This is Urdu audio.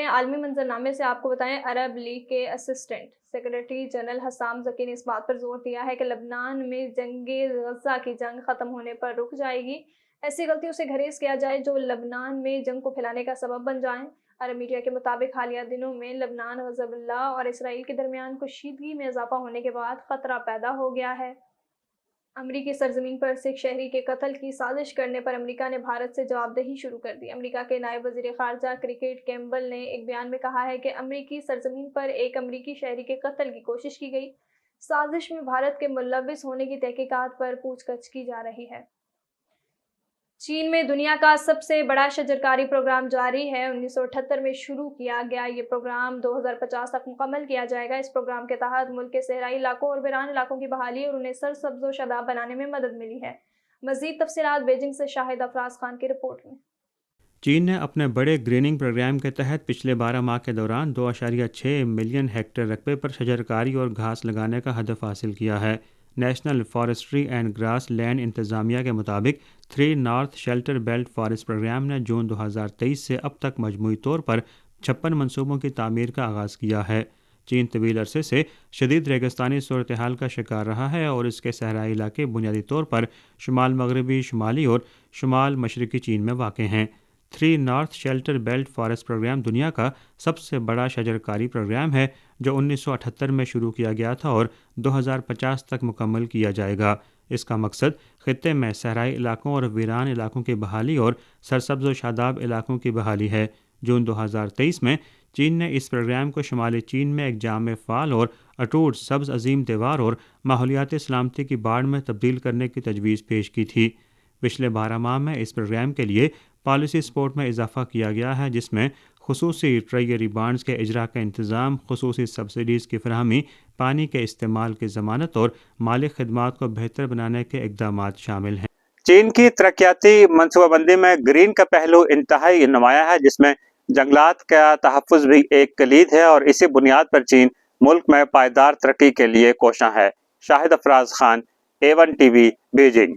عالمی منظرنامے سے آپ کو بتائیں، عرب لیگ کے اسسٹنٹ سیکرٹری جنرل حسام ذکی نے اس بات پر زور دیا ہے کہ لبنان میں جنگ غزہ کی جنگ ختم ہونے پر رک جائے گی۔ ایسی غلطیوں سے گریز کیا جائے جو لبنان میں جنگ کو پھیلانے کا سبب بن جائیں۔ عرب میڈیا کے مطابق حالیہ دنوں میں لبنان، حزب اللہ اور اسرائیل کے درمیان کشیدگی میں اضافہ ہونے کے بعد خطرہ پیدا ہو گیا ہے۔ امریکی سرزمین پر سکھ شہری کے قتل کی سازش کرنے پر امریکہ نے بھارت سے جواب دہی شروع کر دی۔ امریکہ کے نائب وزیر خارجہ کرکٹ کیمبل نے ایک بیان میں کہا ہے کہ امریکی سرزمین پر ایک امریکی شہری کے قتل کی کوشش کی گئی۔ سازش میں بھارت کے ملوث ہونے کی تحقیقات پر پوچھ گچھ کی جا رہی ہے۔ چین میں دنیا کا سب سے بڑا شجرکاری پروگرام جاری ہے۔ 1978 میں شروع کیا گیا یہ پروگرام 2050 تک مکمل کیا جائے گا۔ اس پروگرام کے تحت ملک کے صحرائی علاقوں اور ویران علاقوں کی بحالی اور انہیں سرسبز و شاداب بنانے میں مدد ملی ہے۔ مزید تفصیلات بیجنگ سے شاہد افراز خان کی رپورٹ میں۔ چین نے اپنے بڑے گریننگ پروگرام کے تحت پچھلے 12 ماہ کے دوران 2.6 ملین ہیکٹر رقبے پر شجرکاری اور گھاس لگانے کا ہدف حاصل کیا ہے۔ National forestry and grassland انتظامیہ کے مطابق 3 north shelter belt forest program نے جون 2023 سے اب تک مجموعی طور پر 56 منصوبوں کی تعمیر کا آغاز کیا ہے۔ چین طویل عرصے سے شدید ریگستانی صورتحال کا شکار رہا ہے اور اس کے صحرائی علاقے بنیادی طور پر شمال مغربی، شمالی اور شمال مشرقی چین میں واقع ہیں۔ 3 north shelter belt forest program دنیا کا سب سے بڑا شجرکاری پروگرام ہے جو 1978 میں شروع کیا گیا تھا اور 2050 تک مکمل کیا جائے گا۔ اس کا مقصد خطے میں صحرائی علاقوں اور ویران علاقوں کی بحالی اور سرسبز و شاداب علاقوں کی بحالی ہے۔ جون 2023 میں چین نے اس پروگرام کو شمالی چین میں ایک جامع فعال اور اٹوٹ سبز عظیم دیوار اور ماحولیاتی سلامتی کی باڑ میں تبدیل کرنے کی تجویز پیش کی تھی۔ پچھلے 12 ماہ میں اس پروگرام کے لیے پالیسی سپورٹ میں اضافہ کیا گیا ہے، جس میں خصوصی ٹریجری بانڈز کے اجرا کا انتظام، خصوصی سبسڈیز کی فراہمی، پانی کے استعمال کی ضمانت اور مالی خدمات کو بہتر بنانے کے اقدامات شامل ہیں۔ چین کی ترقیاتی منصوبہ بندی میں گرین کا پہلو انتہائی نمایاں ہے، جس میں جنگلات کا تحفظ بھی ایک کلید ہے، اور اسی بنیاد پر چین ملک میں پائیدار ترقی کے لیے کوشاں ہے۔ Shahid Afraz Khan, A1 TV، Beijing.